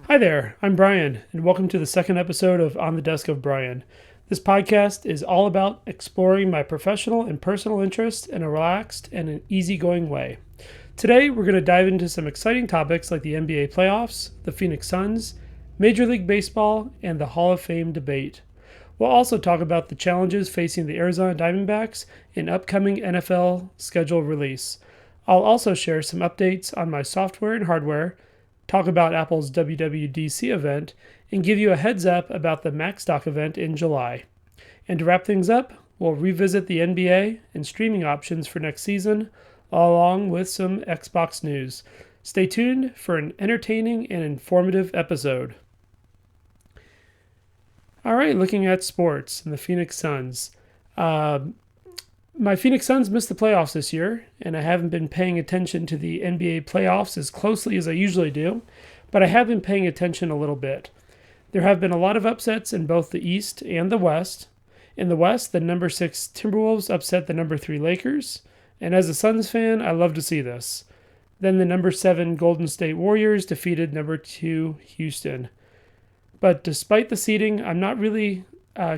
Hi there, I'm Brian, and welcome to the second episode of On the Desk of Brian. This podcast is all about exploring my professional and personal interests in a relaxed and an easygoing way. Today, we're going to dive into some exciting topics like the NBA playoffs, the Phoenix Suns, Major League Baseball, and the Hall of Fame debate. We'll also talk about the challenges facing the Arizona Diamondbacks in upcoming NFL schedule release. I'll also share some updates on my software and hardware, talk about Apple's WWDC event, and give you a heads up about the Macstock event in July. And to wrap things up, we'll revisit the NBA and streaming options for next season, along with some Xbox news. Stay tuned for an entertaining and informative episode. All right, looking at sports and the Phoenix Suns. My Phoenix Suns missed the playoffs this year, and I haven't been paying attention to the NBA playoffs as closely as I usually do, but I have been paying attention a little bit. There have been a lot of upsets in both the East and the West. In the West, the number 6 Timberwolves upset the number 3 Lakers, and as a Suns fan, I love to see this. Then the number 7 Golden State Warriors defeated number 2 Houston. But despite the seeding, I'm not really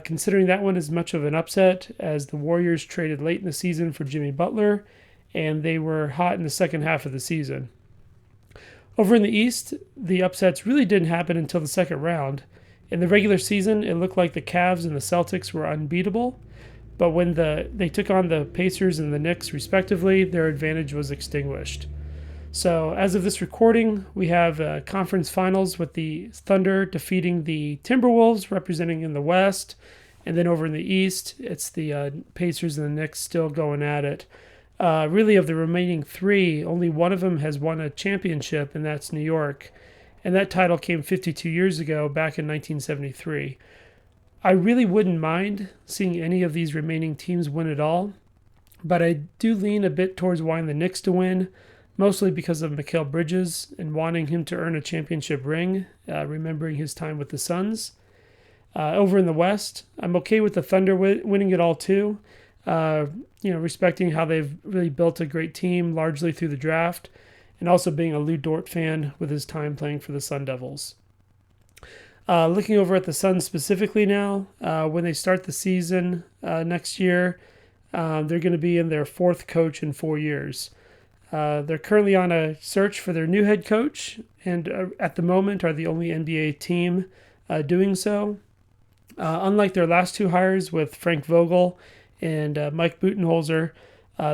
considering that one as much of an upset, as the Warriors traded late in the season for Jimmy Butler, and they were hot in the second half of the season. Over in the East, the upsets really didn't happen until the second round. In the regular season, it looked like the Cavs and the Celtics were unbeatable, but when they took on the Pacers and the Knicks respectively, their advantage was extinguished. So as of this recording, we have conference finals with the Thunder defeating the Timberwolves, representing in the West. And then over in the East, it's the Pacers and the Knicks still going at it. Really, of the remaining three, only one of them has won a championship, and that's New York. And that title came 52 years ago, back in 1973. I really wouldn't mind seeing any of these remaining teams win it all, but I do lean a bit towards wanting the Knicks to win, mostly because of Mikal Bridges and wanting him to earn a championship ring, remembering his time with the Suns. Over in the West, I'm okay with the Thunder winning it all too, respecting how they've really built a great team largely through the draft, and also being a Lou Dort fan with his time playing for the Sun Devils. Looking over at the Suns specifically now, when they start the season next year, they're going to be in their fourth coach in 4 years. They're currently on a search for their new head coach, and at the moment are the only NBA team doing so. Unlike their last two hires with Frank Vogel and Mike Budenholzer,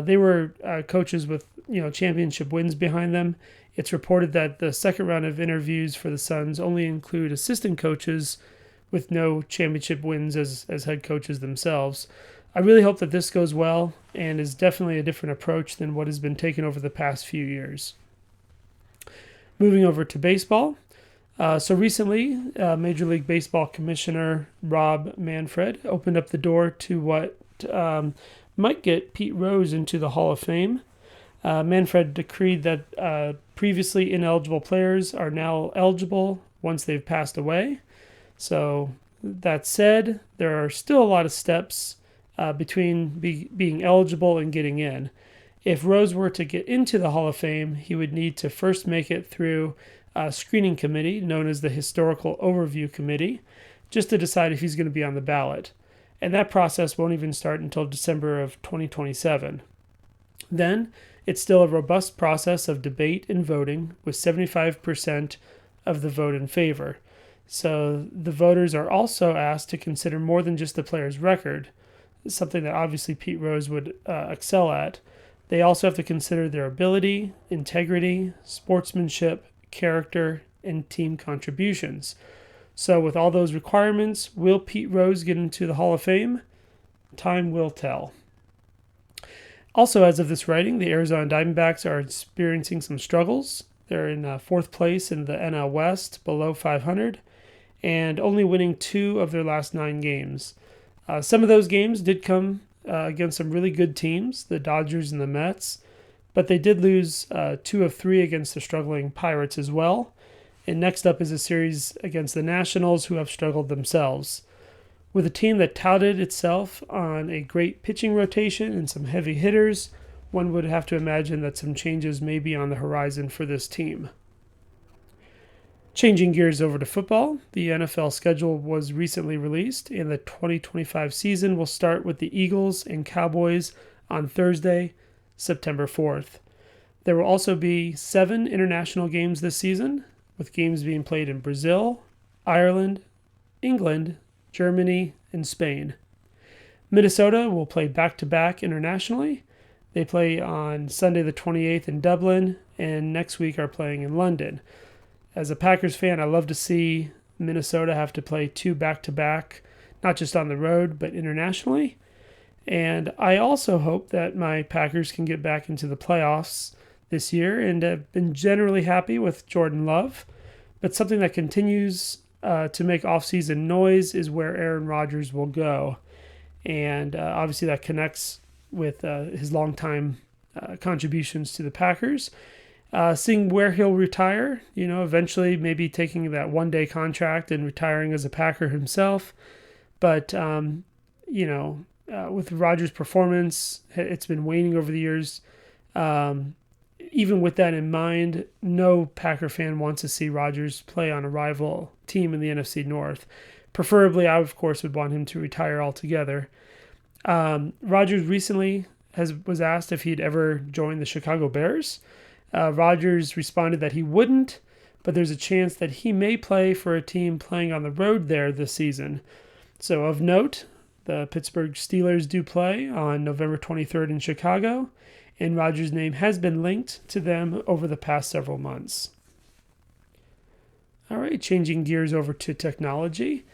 they were coaches with championship wins behind them. It's reported that the second round of interviews for the Suns only include assistant coaches with no championship wins as head coaches themselves. I really hope that this goes well and is definitely a different approach than what has been taken over the past few years. Moving over to baseball. So recently, Major League Baseball Commissioner Rob Manfred opened up the door to what might get Pete Rose into the Hall of Fame. Manfred decreed that previously ineligible players are now eligible once they've passed away. So that said, there are still a lot of steps between being eligible and getting in. If Rose were to get into the Hall of Fame, he would need to first make it through a screening committee known as the Historical Overview Committee, just to decide if he's going to be on the ballot. And that process won't even start until December of 2027. Then, it's still a robust process of debate and voting, with 75% of the vote in favor. So the voters are also asked to consider more than just the player's record, something that obviously Pete Rose would excel at. They also have to consider their ability, integrity, sportsmanship, character, and team contributions. So with all those requirements, will Pete Rose get into the Hall of Fame? Time will tell. Also, as of this writing, the Arizona Diamondbacks are experiencing some struggles. They're in fourth place in the NL West, below 500, and only winning 2 of their last 9 games. Some of those games did come against some really good teams, the Dodgers and the Mets, but they did lose 2 of 3 against the struggling Pirates as well. And next up is a series against the Nationals, who have struggled themselves. With a team that touted itself on a great pitching rotation and some heavy hitters, one would have to imagine that some changes may be on the horizon for this team. Changing gears over to football, the NFL schedule was recently released, and the 2025 season will start with the Eagles and Cowboys on Thursday, September 4th. There will also be 7 international games this season, with games being played in Brazil, Ireland, England, Germany, and Spain. Minnesota will play back-to-back internationally. They play on Sunday the 28th in Dublin, and next week are playing in London. As a Packers fan, I love to see Minnesota have to play 2 back-to-back, not just on the road, but internationally. And I also hope that my Packers can get back into the playoffs this year, and have been generally happy with Jordan Love. But something that continues to make offseason noise is where Aaron Rodgers will go. And obviously that connects with his longtime contributions to the Packers. Seeing where he'll retire, eventually maybe taking that one-day contract and retiring as a Packer himself. But, with Rodgers' performance, it's been waning over the years. Even with that in mind, no Packer fan wants to see Rodgers play on a rival team in the NFC North. Preferably, I, of course, would want him to retire altogether. Rodgers recently was asked if he'd ever join the Chicago Bears. Rodgers responded that he wouldn't, but there's a chance that he may play for a team playing on the road there this season. So of note, the Pittsburgh Steelers do play on November 23rd in Chicago, and Rodgers' name has been linked to them over the past several months. All right, changing gears over to technology.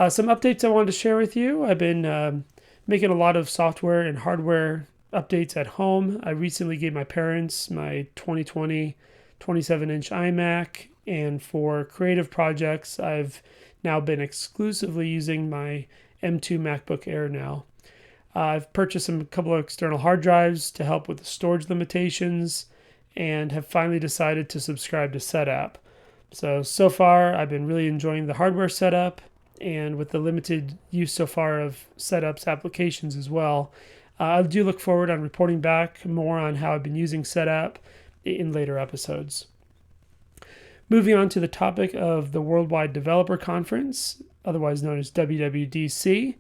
Some updates I wanted to share with you. I've been making a lot of software and hardware updates at home. I recently gave my parents my 2020 27-inch iMac, and for creative projects, I've now been exclusively using my M2 MacBook Air now. I've purchased a couple of external hard drives to help with the storage limitations, and have finally decided to subscribe to SetApp. So far, I've been really enjoying the hardware setup, and with the limited use so far of SetApp's applications as well. I do look forward on reporting back more on how I've been using SetApp in later episodes. Moving on to the topic of the Worldwide Developer Conference, otherwise known as WWDC,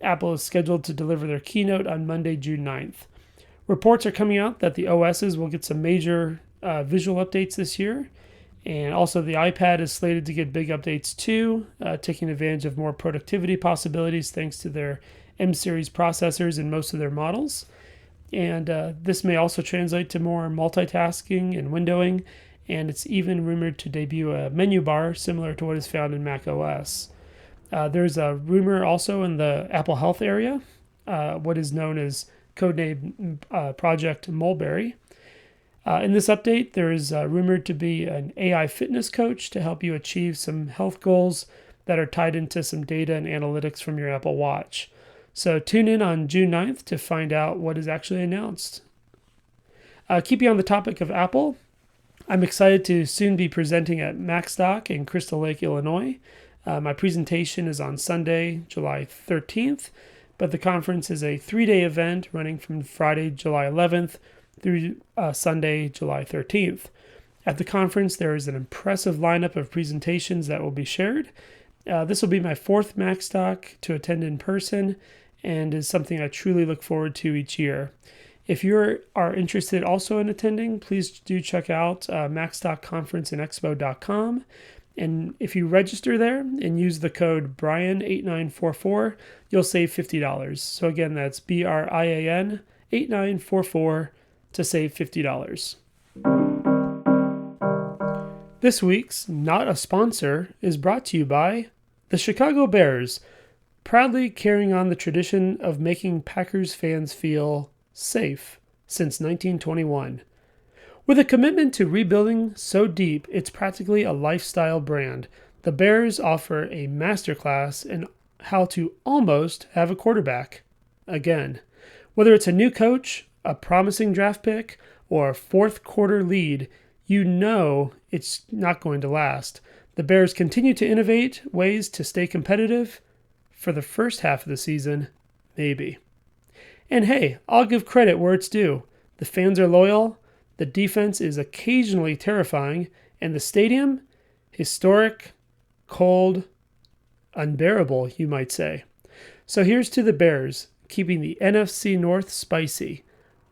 Apple is scheduled to deliver their keynote on Monday, June 9th. Reports are coming out that the OSs will get some major visual updates this year, and also the iPad is slated to get big updates too, taking advantage of more productivity possibilities thanks to their M-series processors in most of their models. And this may also translate to more multitasking and windowing, and it's even rumored to debut a menu bar similar to what is found in Mac OS. There's a rumor also in the Apple Health area, what is known as codename Project Mulberry. In this update, there is rumored to be an AI fitness coach to help you achieve some health goals that are tied into some data and analytics from your Apple Watch. So tune in on June 9th to find out what is actually announced. Keeping on the topic of Apple, I'm excited to soon be presenting at Macstock in Crystal Lake, Illinois. My presentation is on Sunday, July 13th, but the conference is a 3-day event running from Friday, July 11th through Sunday, July 13th. At the conference, there is an impressive lineup of presentations that will be shared. This will be my 4th Macstock to attend in person, and is something I truly look forward to each year. If you are interested also in attending, please do check out macstockconferenceandexpo.com. And if you register there and use the code BRIAN8944, you'll save $50. So again, that's BRIAN 8944 to save $50. This week's Not a Sponsor is brought to you by the Chicago Bears, proudly carrying on the tradition of making Packers fans feel safe since 1921. With a commitment to rebuilding so deep it's practically a lifestyle brand, the Bears offer a masterclass in how to almost have a quarterback again. Whether it's a new coach, a promising draft pick, or a fourth quarter lead, you know it's not going to last. The Bears continue to innovate ways to stay competitive. For the first half of the season, maybe. And hey, I'll give credit where it's due. The fans are loyal, the defense is occasionally terrifying, and the stadium, Historic, cold, unbearable, you might say. So here's to the Bears, keeping the NFC North spicy,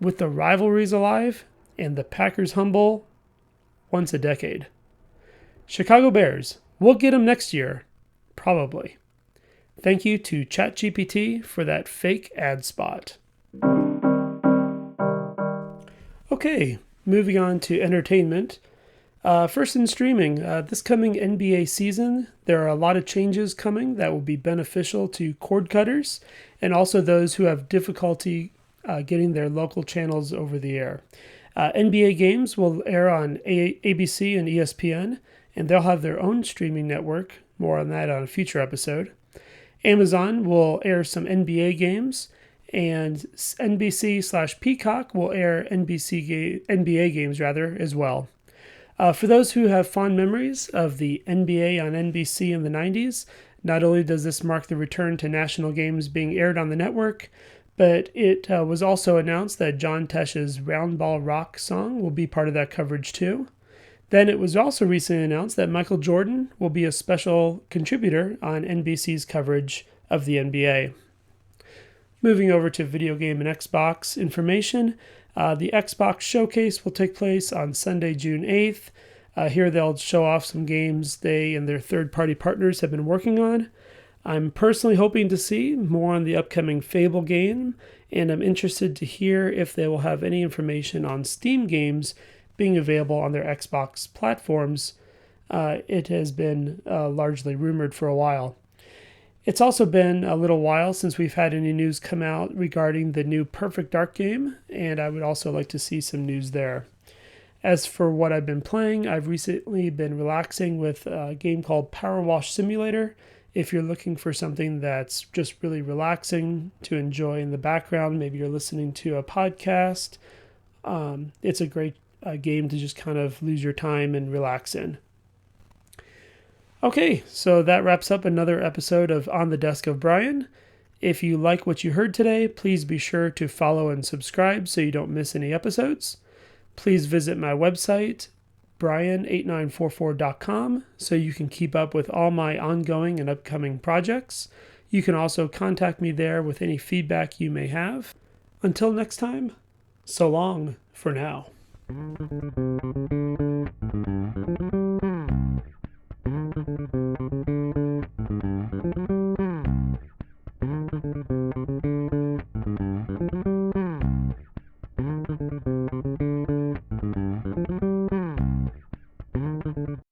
with the rivalries alive and the Packers humble once a decade. Chicago Bears, we'll get them next year. Probably. Thank you to ChatGPT for that fake ad spot. Okay, moving on to entertainment. First in streaming, this coming NBA season, there are a lot of changes coming that will be beneficial to cord cutters and also those who have difficulty getting their local channels over the air. NBA games will air on ABC and ESPN, and they'll have their own streaming network. More on that on a future episode. Amazon will air some NBA games, and NBC/Peacock will air NBA games as well. For those who have fond memories of the NBA on NBC in the 90s, not only does this mark the return to national games being aired on the network, but it was also announced that John Tesh's Round Ball Rock song will be part of that coverage too. Then it was also recently announced that Michael Jordan will be a special contributor on NBC's coverage of the NBA. Moving over to video game and Xbox information, the Xbox Showcase will take place on Sunday, June 8th. Here they'll show off some games they and their third-party partners have been working on. I'm personally hoping to see more on the upcoming Fable game, and I'm interested to hear if they will have any information on Steam games being available on their Xbox platforms. It has been largely rumored for a while. It's also been a little while since we've had any news come out regarding the new Perfect Dark game, and I would also like to see some news there. As for what I've been playing, I've recently been relaxing with a game called PowerWash Simulator. If you're looking for something that's just really relaxing to enjoy in the background, maybe you're listening to a podcast, it's a great game to just kind of lose your time and relax in. Okay, so that wraps up another episode of On the Desk of Brian. If you like what you heard today, please be sure to follow and subscribe so you don't miss any episodes. Please visit my website, brian8944.com, so you can keep up with all my ongoing and upcoming projects. You can also contact me there with any feedback you may have. Until next time, so long for now.